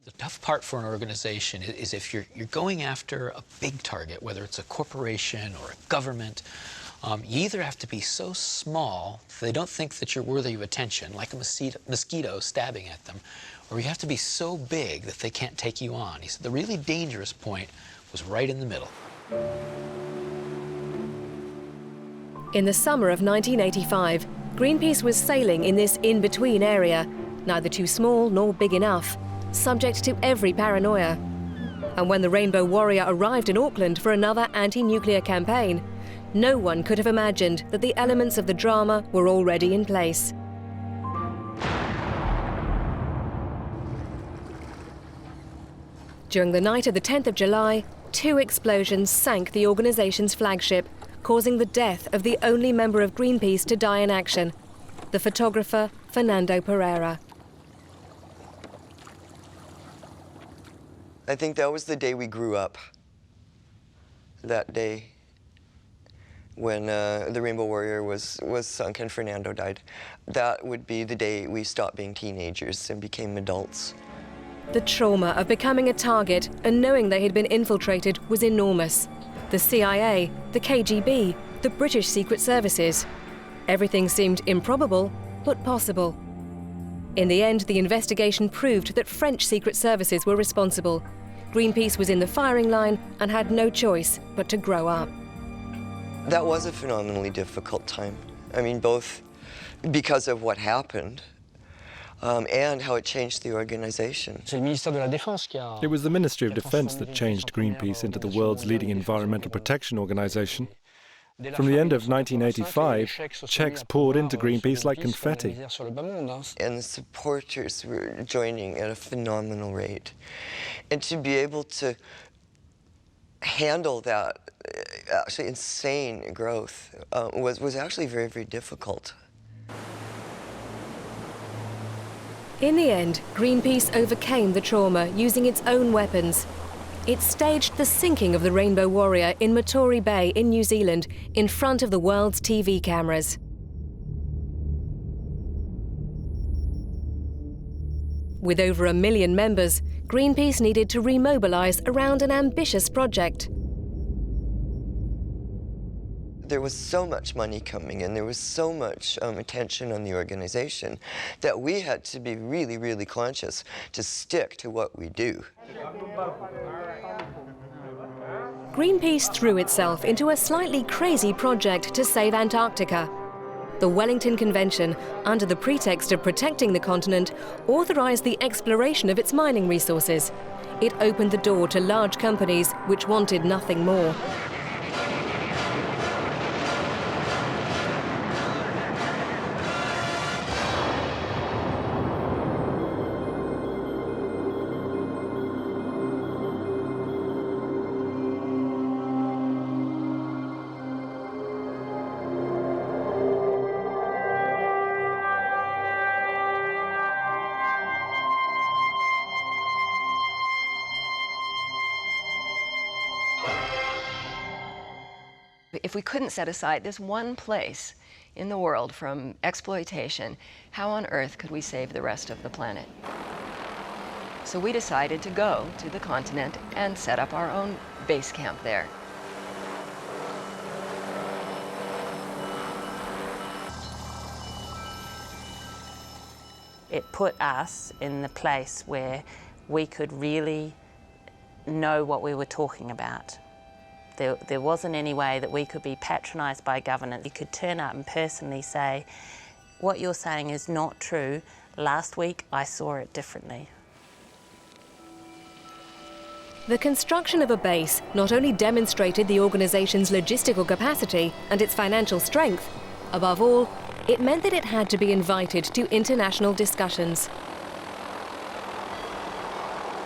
The tough part for an organization is if you're going after a big target, whether it's a corporation or a government, you either have to be so small they don't think that you're worthy of attention, like a mosquito stabbing at them, or you have to be so big that they can't take you on. He said the really dangerous point was right in the middle. In the summer of 1985, Greenpeace was sailing in this in-between area, neither too small nor big enough, subject to every paranoia. And when the Rainbow Warrior arrived in Auckland for another anti-nuclear campaign, no one could have imagined that the elements of the drama were already in place. During the night of the 10th of July, 2 explosions sank the organization's flagship, causing the death of the only member of Greenpeace to die in action, the photographer Fernando Pereira. I think that was the day we grew up. That day when the Rainbow Warrior was sunk and Fernando died. That would be the day we stopped being teenagers and became adults. The trauma of becoming a target and knowing they had been infiltrated was enormous. The CIA, the KGB, the British Secret Services. Everything seemed improbable, but possible. In the end, the investigation proved that French Secret Services were responsible. Greenpeace was in the firing line and had no choice but to grow up. That was a phenomenally difficult time. I mean, both because of what happened and how it changed the organization. It was the Ministry of Defense that changed Greenpeace into the world's leading environmental protection organization. From the end of 1985, checks poured into Greenpeace like confetti. And the supporters were joining at a phenomenal rate. And to be able to handle that actually insane growth was actually very, very difficult. In the end, Greenpeace overcame the trauma using its own weapons. It staged the sinking of the Rainbow Warrior in Matori Bay in New Zealand in front of the world's TV cameras. With over 1 million members, Greenpeace needed to remobilize around an ambitious project. There was so much money coming in, there was so much attention on the organization that we had to be really, really conscious to stick to what we do. Greenpeace threw itself into a slightly crazy project to save Antarctica. The Wellington Convention, under the pretext of protecting the continent, authorized the exploration of its mining resources. It opened the door to large companies which wanted nothing more. If we couldn't set aside this one place in the world from exploitation, how on earth could we save the rest of the planet? So we decided to go to the continent and set up our own base camp there. It put us in the place where we could really know what we were talking about. There wasn't any way that we could be patronised by government. You could turn up and personally say, what you're saying is not true. Last week I saw it differently. The construction of a base not only demonstrated the organisation's logistical capacity and its financial strength, above all, it meant that it had to be invited to international discussions.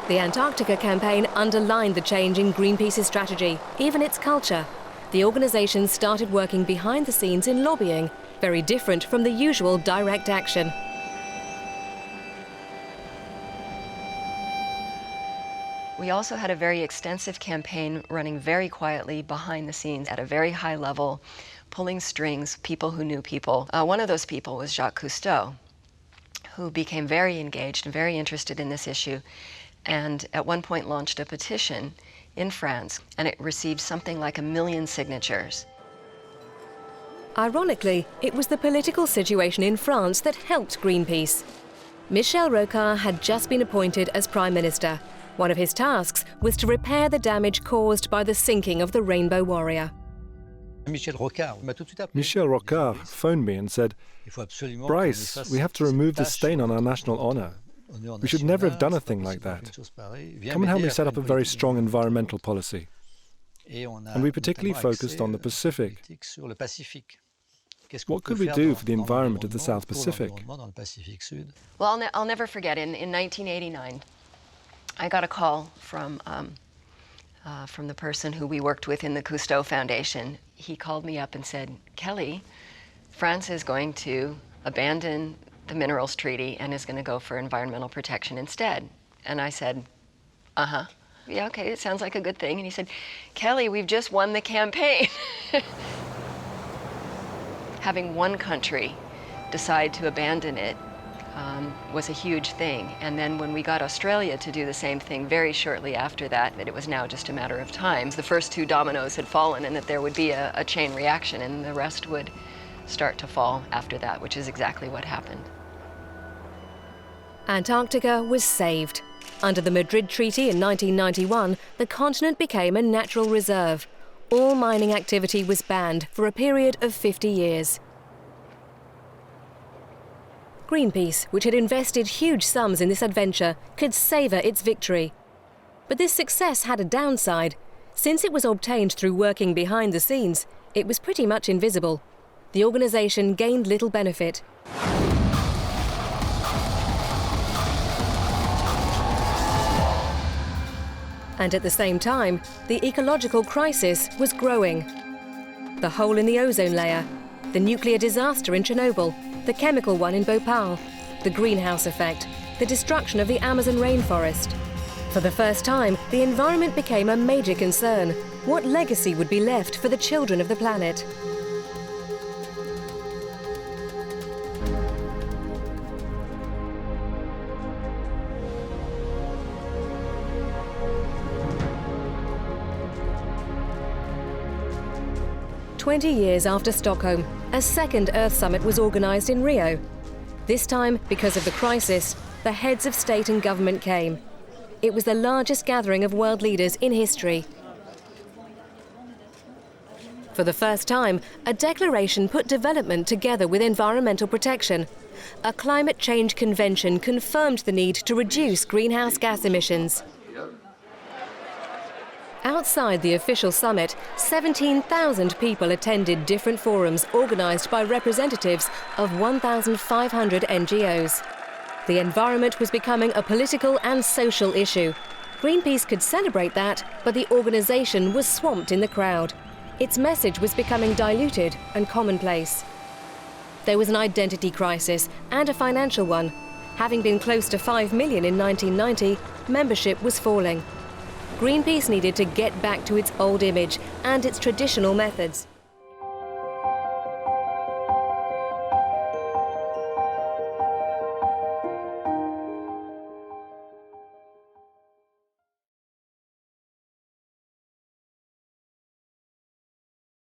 The Antarctica campaign underlined the change in Greenpeace's strategy, even its culture. The organisation started working behind the scenes in lobbying, very different from the usual direct action. We also had a very extensive campaign running very quietly behind the scenes at a very high level, pulling strings, people who knew people. One of those people was Jacques Cousteau, who became very engaged and very interested in this issue. and at one point launched a petition in France, and it received something like 1 million signatures. Ironically, it was the political situation in France that helped Greenpeace. Michel Rocard had just been appointed as Prime Minister. One of his tasks was to repair the damage caused by the sinking of the Rainbow Warrior. Michel Rocard phoned me and said, "Bryce, we have to remove the stain on our national honour. We should never have done a thing like that. Come and help me set up a very strong environmental policy." And we particularly focused on the Pacific. What could we do for the environment of the South Pacific? Well, I'll never forget, in 1989, I got a call from the person who we worked with in the Cousteau Foundation. He called me up and said, "Kelly, France is going to abandon the Minerals Treaty and is going to go for environmental protection instead." And I said, "Uh-huh. Yeah, okay, it sounds like a good thing." And he said, "Kelly, we've just won the campaign." Having one country decide to abandon it was a huge thing. And then when we got Australia to do the same thing very shortly after that it was now just a matter of time. The first two dominoes had fallen, and that there would be a chain reaction, and the rest would start to fall after that, which is exactly what happened. Antarctica was saved. Under the Madrid Treaty in 1991, the continent became a natural reserve. All mining activity was banned for a period of 50 years. Greenpeace, which had invested huge sums in this adventure, could savour its victory. But this success had a downside. Since it was obtained through working behind the scenes, it was pretty much invisible. The organisation gained little benefit. And at the same time, the ecological crisis was growing. The hole in the ozone layer, the nuclear disaster in Chernobyl, the chemical one in Bhopal, the greenhouse effect, the destruction of the Amazon rainforest. For the first time, the environment became a major concern. What legacy would be left for the children of the planet? "20 years after Stockholm, a second Earth Summit was organised in Rio. This time, because of the crisis, the heads of state and government came. It was the largest gathering of world leaders in history. For the first time, a declaration put development together with environmental protection. A climate change convention confirmed the need to reduce greenhouse gas emissions. Outside the official summit, 17,000 people attended different forums organised by representatives of 1,500 NGOs. The environment was becoming a political and social issue. Greenpeace could celebrate that, but the organisation was swamped in the crowd. Its message was becoming diluted and commonplace. There was an identity crisis and a financial one. Having been close to 5 million in 1990, membership was falling. Greenpeace needed to get back to its old image and its traditional methods.